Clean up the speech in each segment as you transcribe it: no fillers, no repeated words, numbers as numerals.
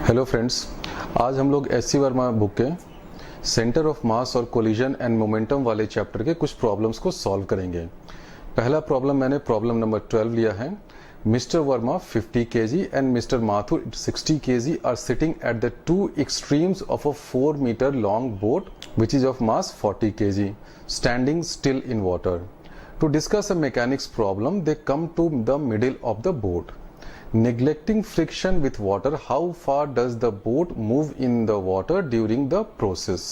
Hello friends, आज हम लोग एस सी वर्मा बुक के सेंटर ऑफ मास और कोलिजन एंड मोमेंटम वाले चैप्टर के कुछ प्रॉब्लम्स को सॉल्व करेंगे। पहला प्रॉब्लम मैंने प्रॉब्लम नंबर 12 लिया है। Mister Verma 50 kg and mister Mathur 60 kg are sitting at the two extremes of a 4 metre long boat which is of mass 40 kg standing still in water. To discuss a mechanics problem they come to the middle of the boat. Neglecting friction with water, how far does the boat move in the water during the process?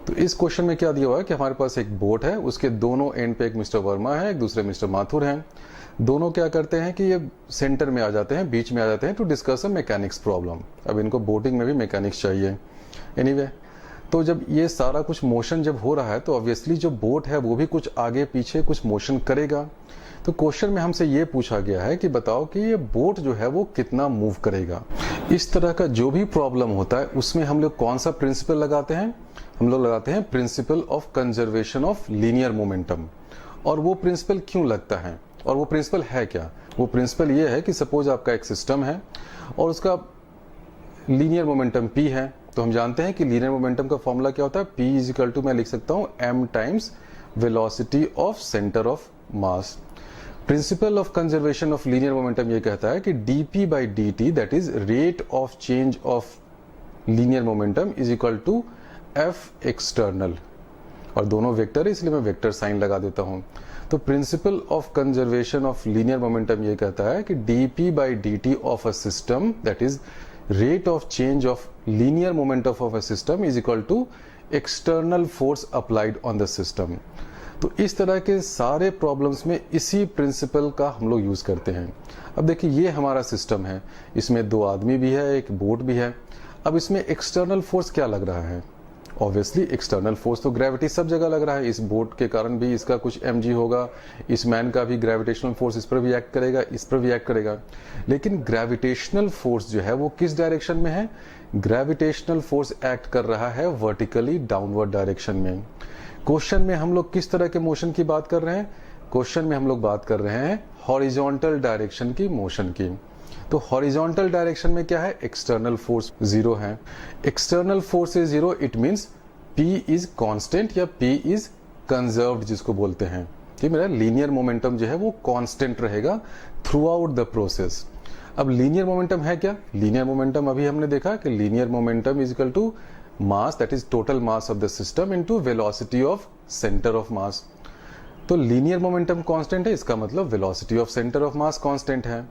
तो इस question में क्या दिया हुआ है कि हमारे पास एक बोट है, उसके दोनों एंड पे एक मिस्टर वर्मा है, एक दूसरे मिस्टर माथुर हैं। दोनों क्या करते हैं कि ये सेंटर में आ जाते हैं, बीच में आ जाते हैं to discuss a mechanics problem. अब इनको बोटिंग में भी मैकेनिक्स चाहिए। एनीवे, तो जब ये सारा कुछ मोशन जब हो रहा है तो ऑब्वियसली जो बोट है वो भी कुछ आगे पीछे कुछ मोशन करेगा। तो क्वेश्चन में हमसे ये पूछा गया है कि बताओ कि ये बोट जो है वो कितना मूव करेगा। इस तरह का जो भी प्रॉब्लम होता है उसमें हम लोग कौन सा प्रिंसिपल लगाते हैं? हम लोग लगाते हैं principal of conservation of linear momentum. और वो प्रिंसिपल क्यों लगता है और वो प्रिंसिपल है क्या? वो प्रिंसिपल ये है कि सपोज आपका एक सिस्टम है और उसका लीनियर मोमेंटम p है, तो हम जानते हैं कि लीनियर मोमेंटम का फॉर्मूला क्या होता है? p इज इक्वल टू, मैं लिख सकता हूं m times velocity of centre of mass. Principle of conservation of linear momentum ये कहता है कि dp by dt that is rate of change of linear momentum is equal to f external, और दोनों वेक्टर है इसलिए मैं वेक्टर साइन लगा देता हूं। तो principle of conservation of linear momentum ये कहता है कि dp by dt of a system that is rate of change of linear momentum of a system is equal to external force applied on the system. तो इस तरह के सारे problems में इसी प्रिंसिपल का हम लोग यूज करते हैं। अब देखिए, ये हमारा सिस्टम है, इसमें दो आदमी भी है, एक बोट भी है। अब इसमें एक्सटर्नल फोर्स क्या लग रहा है? ऑब्वियसली एक्सटर्नल फोर्स तो ग्रेविटी सब जगह लग रहा है। इस बोट के कारण भी इसका कुछ mg होगा, इस मैन का भी ग्रेविटेशनल फोर्स इस पर भी एक्ट करेगा, इस पर भी एक्ट करेगा। लेकिन ग्रेविटेशनल फोर्स जो है वो किस डायरेक्शन में है? ग्रेविटेशनल फोर्स एक्ट कर रहा है वर्टिकली डाउनवर्ड डायरेक्शन में। क्वेश्चन में हम लोग किस तरह के मोशन की बात कर रहे हैं? क्वेश्चन में हम लोग बात कर रहे हैं हॉरिजॉन्टल डायरेक्शन की मोशन की। तो हॉरिजॉन्टल डायरेक्शन में क्या है? एक्सटर्नल फोर्स 0 है। External force is 0, it means P is constant या P इज कंजर्व्ड जिसको बोलते हैं कि मेरा लीनियर मोमेंटम जो है वो कांस्टेंट रहेगा थ्रू आउट द प्रोसेस। अब लीनियर मोमेंटम है क्या? लीनियर मोमेंटम अभी हमने देखा कि linear momentum is equal to mass that is total mass of the system into velocity of centre of mass. तो लीनियर मोमेंटम कांस्टेंट है, इसका मतलब velocity of centre of mass constant है।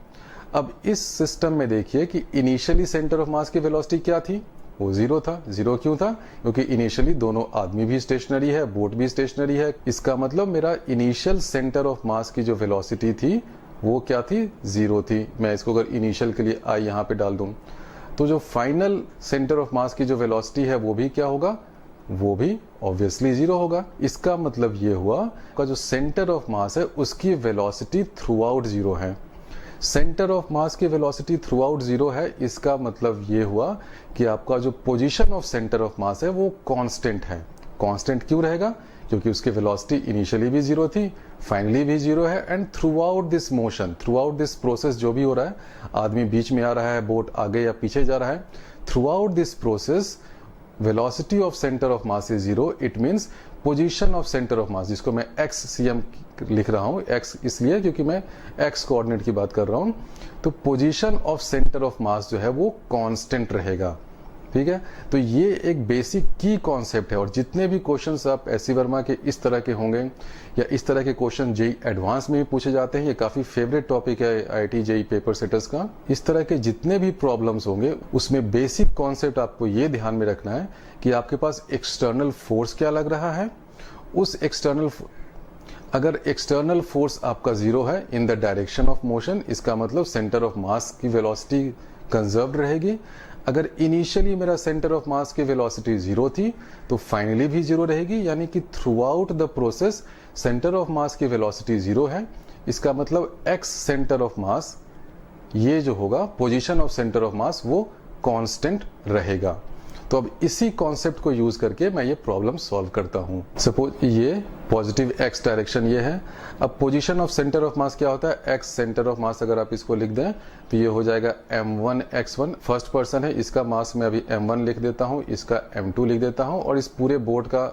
अब इस सिस्टम में देखिए कि इनिशियली सेंटर ऑफ मास की वेलोसिटी क्या थी? वो 0 था। 0 क्यों था? क्योंकि इनिशियली दोनों आदमी भी स्टेशनरी है, बोट भी स्टेशनरी है। इसका मतलब मेरा इनिशियल सेंटर ऑफ मास की जो वेलोसिटी थी वो क्या थी? 0 थी। मैं इसको अगर इनिशियल के लिए i यहाँ पे डाल दूं तो जो फाइनल सेंटर ऑफ मास की जो वेलोसिटी है वो भी क्या होगा? वो भी ऑब्वियसली 0 होगा। इसका मतलब ये हुआ का जो सेंटर ऑफ मास है उसकी वेलोसिटी थ्रू आउट 0 है। सेंटर ऑफ मास की वेलोसिटी थ्रू आउट 0 है, इसका मतलब ये हुआ कि आपका जो पोजीशन ऑफ सेंटर ऑफ मास है वो कांस्टेंट है। कांस्टेंट क्यों रहेगा? क्योंकि उसकी वेलोसिटी इनिशियली भी 0 थी, फाइनली भी 0 है, and through out this motion, through out this process जो भी हो रहा है, आदमी बीच में आ रहा है, बोट आगे या पीछे जा रहा है, through out this process velocity of centre of mass is 0, it means position of centre of मास, जिसको मैं एक्स cm लिख रहा हूं, एक्स इसलिए क्योंकि मैं एक्स कोऑर्डिनेट की बात कर रहा हूं। तो पोजीशन ऑफ सेंटर ऑफ मास जो है वो कांस्टेंट रहेगा। ठीक है, तो ये एक बेसिक की कॉन्सेप्ट है। और जितने भी क्वेश्चंस आप एस.सी. वर्मा के इस तरह के होंगे या इस तरह के क्वेश्चन जेई एडवांस में भी पूछे जाते हैं, ये काफी फेवरेट टॉपिक है आईआईटी जेई पेपर सेटर्स का। इस तरह के जितने भी प्रॉब्लम्स होंगे उसमें बेसिक कॉन्सेप्ट आपको ये ध्यान में रखना है कि आपके पास एक्सटर्नल फोर्स क्या लग रहा है। उस अगर एक्सटर्नल फोर्स आपका 0 है in the direction of motion, इसका मतलब सेंटर ऑफ मास की वेलोसिटी कंजर्व्ड रहेगी। अगर इनिशियली मेरा सेंटर ऑफ मास की वेलोसिटी 0 थी तो फाइनली भी 0 रहेगी, यानी कि through out the process centre of मास की वेलोसिटी 0 है। इसका मतलब एक्स सेंटर ऑफ मास, ये जो होगा पोजीशन ऑफ सेंटर ऑफ मास, वो कांस्टेंट रहेगा। तो अब इसी कॉन्सेप्ट को यूज करके मैं ये प्रॉब्लम सॉल्व करता हूँ। सपोज ये पॉजिटिव एक्स डायरेक्शन ये है। अब पोजीशन ऑफ सेंटर ऑफ मास क्या होता है, एक्स सेंटर ऑफ मास अगर आप इसको लिख दें तो ये हो जाएगा m1x1, फर्स्ट पर्सन है, इसका मास मैं अभी m1 लिख देता हूँ, इसका m2 लिख देता हूँ और इस पूरे बोर्ड का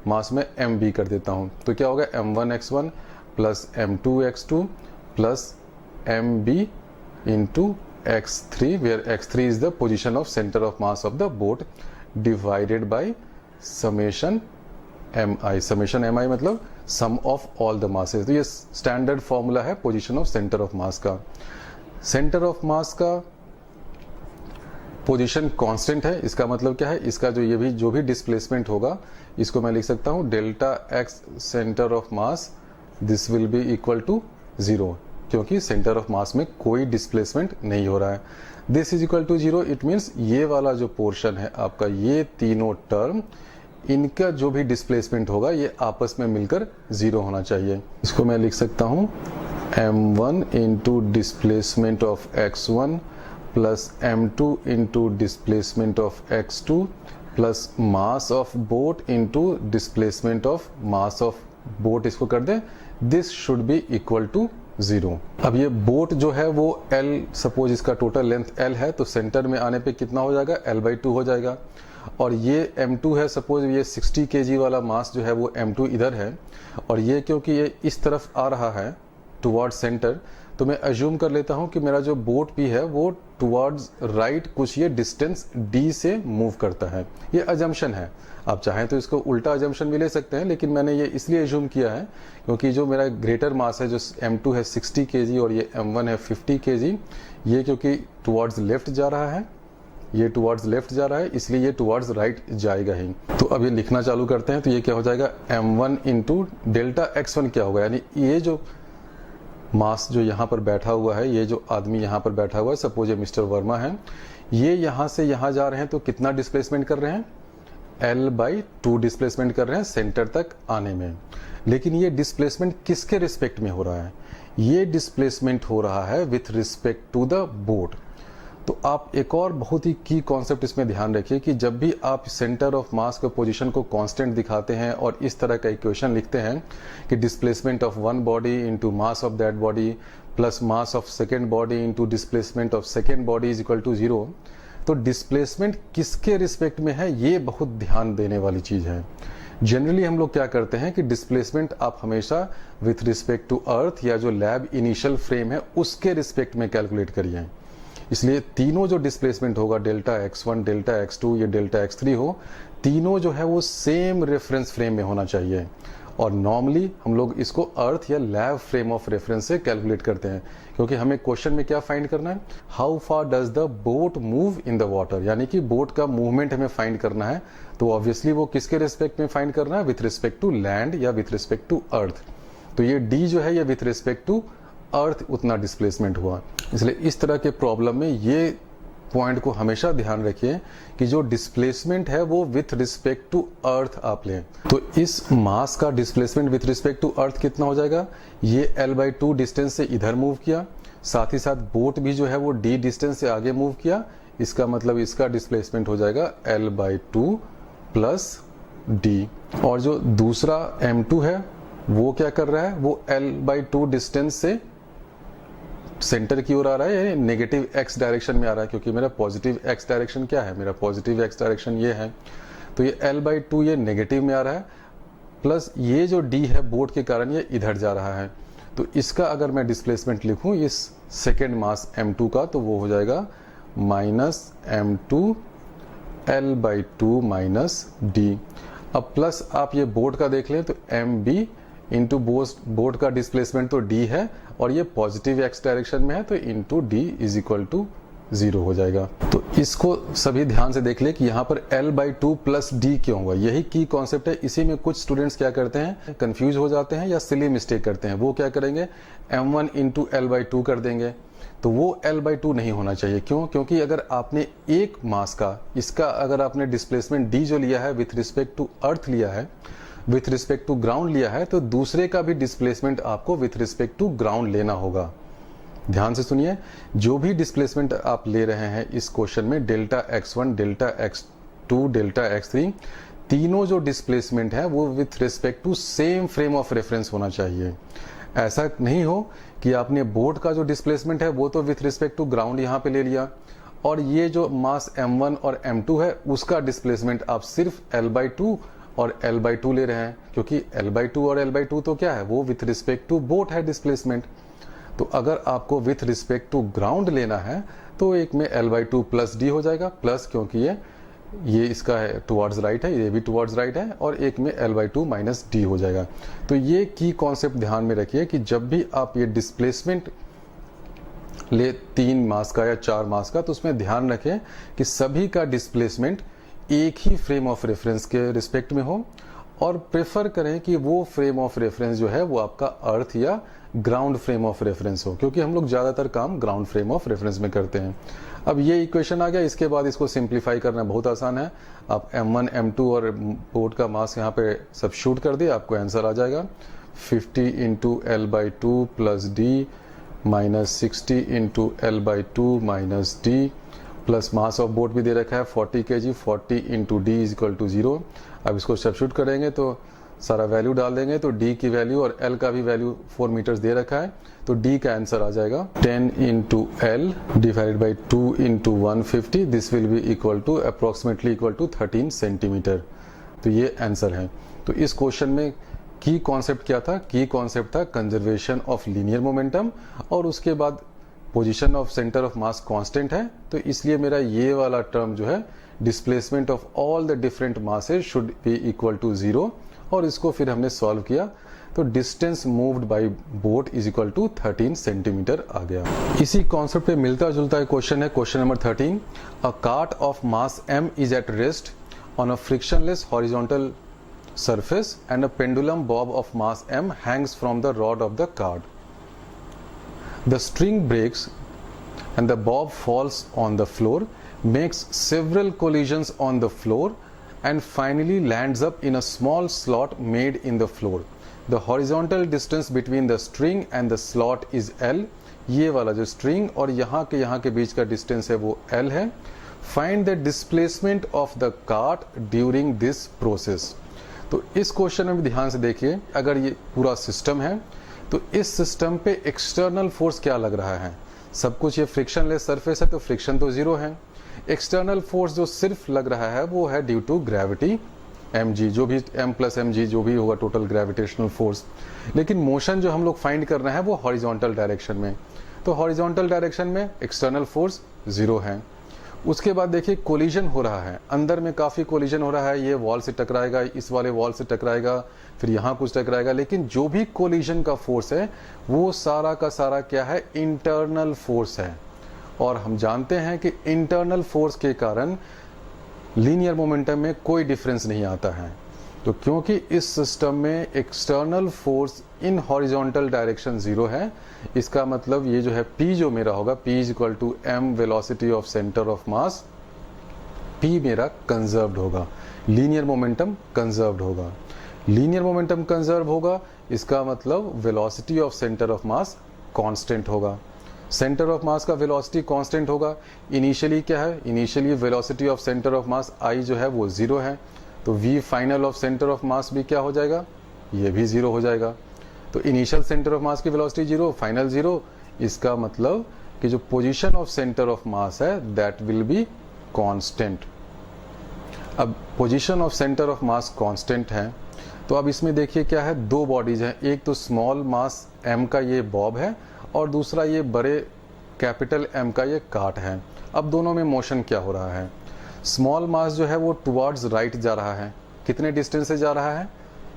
मास में mb कर देता हूँ। तो क्या होगा m1x1 plus m2x2 plus mb into x3 where x3 is the position of center of mass of the boat divided by summation mi। summation mi मतलब sum of all the masses। तो ये standard formula है position of centre of mass का। Centre of mass का position constant है, इसका मतलब क्या है, इसका जो भी डिस्प्लेसमेंट होगा इसको मैं लिख सकता हूं delta x centre of mass, this will be equal to 0 क्योंकि सेंटर ऑफ मास में कोई डिस्प्लेसमेंट नहीं हो रहा है। This is equal to 0, it means ये वाला जो पोर्शन है आपका, ये तीनों टर्म, इनका जो भी डिस्प्लेसमेंट होगा ये आपस में मिलकर 0 होना चाहिए। इसको मैं लिख सकता हूं m1 into displacement of x1 plus m2 into displacement of x2 plus mass of boat into displacement of mass of boat, इसको कर दें, this should be equal to 0। अब ये बोट जो है वो L, सपोज इसका टोटल लेंथ L है तो सेंटर में आने पे कितना हो जाएगा, L/2 हो जाएगा। और ये m2 है, सपोज ये 60 kg वाला मास जो है वो m2 इधर है और ये क्योंकि ये इस तरफ आ रहा है टुवर्ड सेंटर, तो मैं अज्यूम कर लेता हूं कि मेरा जो बोट भी है वो टुवर्ड्स राइट कुछ ये डिस्टेंस d से मूव करता है। ये अजम्पशन है, आप चाहें तो इसको उल्टा अजम्पशन भी ले सकते हैं, लेकिन मैंने ये इसलिए अज्यूम किया है क्योंकि जो मेरा ग्रेटर मास है जो m2 है 60 kg और ये m1 है 50 kg, ये क्योंकि टुवर्ड्स लेफ्ट जा रहा है, ये टुवर्ड्स लेफ्ट जा रहा है, इसलिए ये टुवर्ड्स राइट जाएगा ही। तो अब ये लिखना चालू करते हैं, तो ये क्या हो जाएगा m1 इंटू डेल्टा x1 क्या होगा, यानी ये जो मास जो यहाँ पर बैठा हुआ है, ये जो आदमी यहाँ पर बैठा हुआ है, सपोज ये मिस्टर वर्मा है, ये यहाँ से यहाँ जा रहे हैं तो कितना डिस्प्लेसमेंट कर रहे हैं, L/2 डिस्प्लेसमेंट कर रहे हैं सेंटर तक आने में। लेकिन ये डिस्प्लेसमेंट किसके रिस्पेक्ट में हो रहा है, ये डिस्प्लेसमेंट हो रहा है with respect to the boat. तो आप एक और बहुत ही की कॉन्सेप्ट इसमें ध्यान रखिए कि जब भी आप सेंटर ऑफ मास के पोजीशन को कांस्टेंट दिखाते हैं और इस तरह का इक्वेशन लिखते हैं कि displacement of one body into mass of that body plus mass of second body into displacement of second body is equal to 0, तो डिस्प्लेसमेंट किसके रिस्पेक्ट में है ये बहुत ध्यान देने वाली चीज है। जनरली हम लोग क्या करते हैं कि डिस्प्लेसमेंट आप हमेशा विथ रिस्पेक्ट टू अर्थ या जो लैब इनिशियल फ्रेम है उसके रिस्पेक्ट में कैलकुलेट करिए। इसलिए तीनों जो डिस्प्लेसमेंट होगा, डेल्टा x1, डेल्टा x2 या डेल्टा x3 हो, तीनों जो है वो सेम रेफरेंस फ्रेम में होना चाहिए। और नॉर्मली हम लोग इसको अर्थ या लैब फ्रेम ऑफ रेफरेंस से कैलकुलेट करते हैं, क्योंकि हमें क्वेश्चन में क्या फाइंड करना है, how far does the boat move in the water, यानी कि बोट का मूवमेंट हमें फाइंड करना है। तो ऑब्वियसली वो किसके रिस्पेक्ट में फाइंड करना है, विथ रिस्पेक्ट टू लैंड या विथ रिस्पेक्ट टू अर्थ। तो ये डी जो है ये विथ रिस्पेक्ट टू अर्थ उतना डिस्प्लेसमेंट हुआ। इसलिए इस तरह के प्रॉब्लम में ये पॉइंट को हमेशा ध्यान रखिए कि जो डिस्प्लेसमेंट है वो विथ रिस्पेक्ट टू अर्थ आप लें। तो इस मास का displacement with respect to earth कितना हो जाएगा, ये L/2 डिस्टेंस से इधर मूव किया, साथ ही साथ बोट भी जो है वो d डिस्टेंस से आगे मूव किया, इसका मतलब इसका डिस्प्लेसमेंट हो जाएगा L/2 प्लस d। और जो दूसरा m2 है वो क्या कर रहा है, वो L/2 डिस्टेंस से सेंटर की ओर आ रहा है, नेगेटिव x डायरेक्शन में आ रहा है, क्योंकि मेरा पॉजिटिव x डायरेक्शन क्या है, मेरा पॉजिटिव x डायरेक्शन ये है। तो ये L/2 ये नेगेटिव में आ रहा है, प्लस ये जो d है बोट के कारण ये इधर जा रहा है। तो इसका अगर मैं डिस्प्लेसमेंट लिखूं इस सेकेंड मास m2 का, तो वो हो जाएगा minus m2 L/2 minus d। अब प्लस आप ये बोट का देख लें तो mb इंटू बोट का डिस्प्लेसमेंट तो d है और ये पॉजिटिव x डायरेक्शन में है, तो into d is equal to 0 हो जाएगा। तो इसको सभी ध्यान से देख ले कि यहाँ पर L/2 प्लस d क्यों हुआ, यही की कॉन्सेप्ट है। इसी में कुछ स्टूडेंट्स क्या करते हैं, कंफ्यूज हो जाते हैं या सिली मिस्टेक करते हैं। वो क्या करेंगे, m1 इंटू L/2 कर देंगे, तो वो L/2 नहीं होना चाहिए। क्यों, क्योंकि अगर आपने एक मास का इसका अगर आपने डिस्प्लेसमेंट d जो लिया है विथ रिस्पेक्ट टू अर्थ लिया है, विथ रिस्पेक्ट टू ग्राउंड लिया है, तो दूसरे का भी डिस्प्लेसमेंट आपको विथ रिस्पेक्ट टू ग्राउंड लेना होगा। ध्यान से सुनिए, जो भी डिस्प्लेसमेंट आप ले रहे हैं इस क्वेश्चन में, delta x1, delta 2 delta x3, तीनों जो डिस्प्लेसमेंट है वो with respect to same frame of reference होना चाहिए। ऐसा नहीं हो कि आपने बोट का जो डिस्प्लेसमेंट है वो तो विथ रिस्पेक्ट टू ग्राउंड यहाँ पे ले लिया, और ये जो मास m1 और m2 है उसका डिस्प्लेसमेंट आप सिर्फ l/2 और l/2 ले रहे हैं, क्योंकि l/2 और l/2 तो क्या है, वो विथ रिस्पेक्ट टू बोट है डिस्प्लेसमेंट। तो अगर आपको विथ रिस्पेक्ट टू ग्राउंड लेना है तो एक में l/2 प्लस डी हो जाएगा, प्लस क्योंकि ये इसका है टुवर्ड्स राइट है, ये भी टुवर्ड्स राइट है, और एक में l/2 माइनस डी हो जाएगा। तो ये की कॉन्सेप्ट ध्यान में रखिए कि जब भी आप ये डिस्प्लेसमेंट ले 3 मास का या 4 मास का, तो उसमें ध्यान रखें कि सभी का डिस्प्लेसमेंट एक ही फ्रेम ऑफ रेफरेंस के रिस्पेक्ट में हो, और प्रेफर करें कि वो फ्रेम ऑफ रेफरेंस जो है वो आपका अर्थ या ग्राउंड फ्रेम ऑफ रेफरेंस हो, क्योंकि हम लोग ज़्यादातर काम ग्राउंड फ्रेम ऑफ रेफरेंस में करते हैं। अब ये इक्वेशन आ गया, इसके बाद इसको सिंप्लीफाई करना बहुत आसान है। आप m1 m2 और बोट का मास यहाँ पे सब्स्टिट्यूट कर दिए, आपको आंसर आ जाएगा 50 into l/2 plus D minus 60 into l/2 minus D, plus mass of boat भी दे रखा है 40 kg, 40 into D is equal to 0। अब इसको सब्स्टिट्यूट करेंगे तो सारा वैल्यू डाल देंगे, तो d की वैल्यू और l का भी वैल्यू 4 मीटर्स दे रखा है, तो d का आंसर आ जाएगा 10 into L divided by 2 into 150, this will be equal to approximately equal to 13 centimetre. तो ये आंसर है। तो इस क्वेश्चन में की कॉन्सेप्ट क्या था? की कॉन्सेप्ट था कंजर्वेशन ऑफ लीनियर मोमेंटम, और उसके बाद position of centre of mass constant है, तो इसलिए मेरा ये वाला टर्म जो है displacement of all the different masses should be equal to 0, और इसको फिर हमने सॉल्व किया तो distance moved by boat is equal to 13 centimetre आ गया। इसी कॉन्सेप्ट पे मिलता जुलता एक क्वेश्चन है, question number 13। A cart of mass m is at rest on a frictionless horizontal surface and a pendulum bob of mass m hangs from the rod of the cart. The string breaks and the bob falls on the floor, makes several collisions on the floor and finally lands up in a small slot made in the floor. The horizontal distance between the string and the slot is L. ये वाला जो string और यहाँ के बीच का distance है वो L है. Find the displacement of the cart during this process. तो इस क्वेश्चन में भी ध्यान से देखिए, अगर ये पूरा सिस्टम है तो इस सिस्टम पे एक्सटर्नल फोर्स क्या लग रहा है? सब कुछ ये फ्रिक्शनलेस सरफेस है तो फ्रिक्शन तो जीरो है। एक्सटर्नल फोर्स जो सिर्फ लग रहा है वो है ड्यू टू ग्रेविटी mg, जो भी m प्लस mg जो भी होगा टोटल ग्रेविटेशनल फोर्स। लेकिन मोशन जो हम लोग फाइंड कर रहे हैं वो हॉरिजॉन्टल डायरेक्शन में, तो हॉरिजॉन्टल डायरेक्शन में एक्सटर्नल फोर्स जीरो है। उसके बाद देखिए कोलिजन हो रहा है, अंदर में काफ़ी कोलिजन हो रहा है, ये वॉल से टकराएगा, इस वाले वॉल से टकराएगा, फिर यहाँ कुछ टकराएगा, लेकिन जो भी कोलिजन का फोर्स है वो सारा का सारा क्या है? इंटरनल फोर्स है। और हम जानते हैं कि इंटरनल फोर्स के कारण लीनियर मोमेंटम में कोई डिफरेंस नहीं आता है। तो क्योंकि इस सिस्टम में external force in horizontal direction zero है, इसका मतलब ये जो है P जो मेरा होगा, P is equal to m velocity of centre of mass, P मेरा कंजर्व्ड होगा, लीनियर मोमेंटम कंजर्व्ड होगा। लीनियर मोमेंटम कंजर्व होगा, इसका मतलब velocity of centre of mass constant होगा। सेंटर ऑफ मास का वेलोसिटी कांस्टेंट होगा। इनिशियली क्या है? Initially velocity of centre of mass I जो है वो जीरो है, तो V final of centre of mass भी क्या हो जाएगा? ये भी जीरो हो जाएगा। तो इनिशियल सेंटर ऑफ मास की वेलोसिटी जीरो, फाइनल जीरो, इसका मतलब कि जो पोजीशन ऑफ सेंटर ऑफ मास है दैट विल बी कांस्टेंट। अब position of centre of mass constant है, तो अब इसमें देखिए क्या है, दो बॉडीज हैं, एक तो स्मॉल मास m का ये बॉब है और दूसरा ये बड़े कैपिटल M का ये कार्ट है। अब दोनों में मोशन क्या हो रहा है? स्मॉल मास जो है वो टुवर्ड्स राइट जा रहा है, कितने डिस्टेंस से जा रहा है?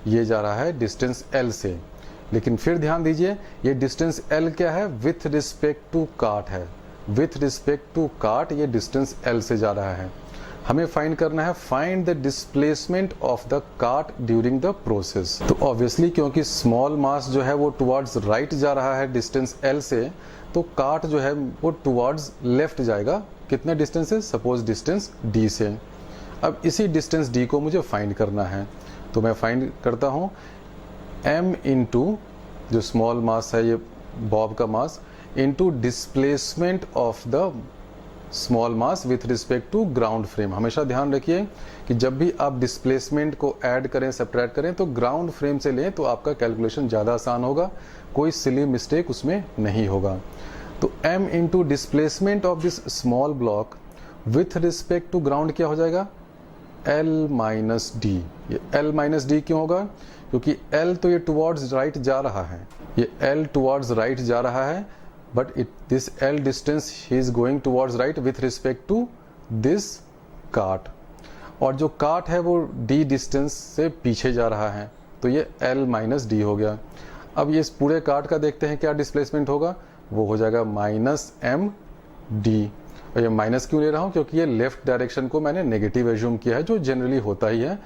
ये जा रहा है डिस्टेंस L से, लेकिन फिर ध्यान दीजिए ये डिस्टेंस L क्या है? विथ रिस्पेक्ट टू कार्ट है, विथ रिस्पेक्ट टू कार्ट ये डिस्टेंस L से जा रहा है। हमें फाइंड करना है, find the displacement of the cart during the process. तो ऑब्वियसली क्योंकि स्मॉल मास जो है वो टुवर्ड्स राइट जा रहा है डिस्टेंस L से, तो कार्ट जो है वो टुवर्ड्स लेफ्ट जाएगा। कितने डिस्टेंस से? सपोज डिस्टेंस D से। अब इसी डिस्टेंस D को मुझे फाइंड करना है, तो मैं फाइंड करता हूँ m इंटू जो स्मॉल मास है ये बॉब का mass into displacement of the small mass with respect to ground frame. हमेशा ध्यान रखिए कि जब भी आप डिस्प्लेसमेंट को ऐड करें, सब्ट्रैक्ट करें, तो ग्राउंड फ्रेम से लें तो आपका कैलकुलेशन ज़्यादा आसान होगा, कोई सिली मिस्टेक उसमें नहीं होगा। तो m into displacement of this small block with respect to ground क्या हो जाएगा, L माइनस डी। ये L माइनस डी क्यों होगा, क्योंकि L तो ये टुवर्ड्स राइट जा रहा है, ये L टुवर्ड्स राइट जा रहा है, बट दिस L डिस्टेंस ही is going towards right with respect to this cart, और जो कार्ट है वो D डिस्टेंस से पीछे जा रहा है, तो ये L माइनस डी हो गया। अब ये इस पूरे कार्ट का देखते हैं क्या डिस्प्लेसमेंट होगा, वो हो जाएगा माइनस एम डी। और ये माइनस क्यों ले रहा हूँ, क्योंकि ये लेफ्ट डायरेक्शन को मैंने नेगेटिव एज्यूम किया है, जो जनरली होता ही है।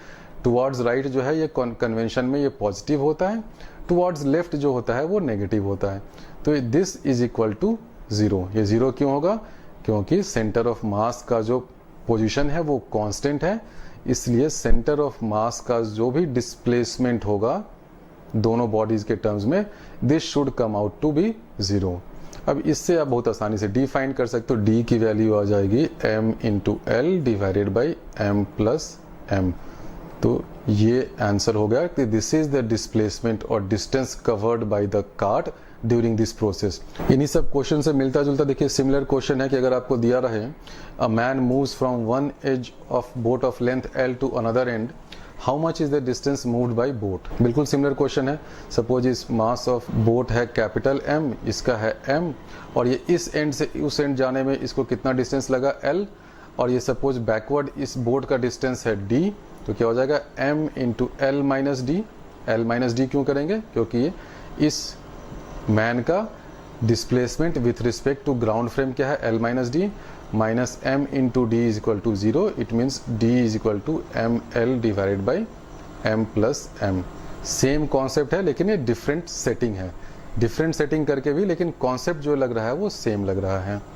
टुवर्ड्स राइट जो है ये कन्वेंशन में ये पॉजिटिव होता है, टुवर्ड्स लेफ्ट जो होता है वो नेगेटिव होता है। तो दिस इज इक्वल टू 0। ये 0 क्यों होगा, क्योंकि सेंटर ऑफ मास का जो पोजीशन है वो कांस्टेंट है, इसलिए सेंटर ऑफ मास का जो भी डिस्प्लेसमेंट होगा दोनों बॉडीज के टर्म्स में, this should come out to be 0। अब इससे आप बहुत आसानी से डी फाइंड कर सकते हो। डी की वैल्यू आ जाएगी m into L divided by m plus m। तो ये आंसर हो गया कि दिस इज द डिस्प्लेसमेंट और distance covered by the cart during this process. इन्हीं सब क्वेश्चन से मिलता जुलता देखिए सिमिलर क्वेश्चन है कि अगर आपको दिया रहे a man moves from one edge of boat of length L to another end, how much is the distance moved by boat. बिल्कुल सिमिलर क्वेश्चन है। सपोज इस मास ऑफ बोट है कैपिटल M, इसका है m, और ये इस and से उस एंड जाने में इसको कितना डिस्टेंस लगा L, और ये सपोज बैकवर्ड इस बोट का डिस्टेंस है D, तो क्या हो जाएगा m into L minus D. L minus D क्यों करेंगे, क्योंकि ये इस मैन का displacement with respect to ground frame क्या है, L minus D, minus m into D is equal to 0। It means d is equal to M L divided by m plus m। Same concept है लेकिन ये different setting है, different setting करके भी लेकिन concept जो लग रहा है वो सेम लग रहा है।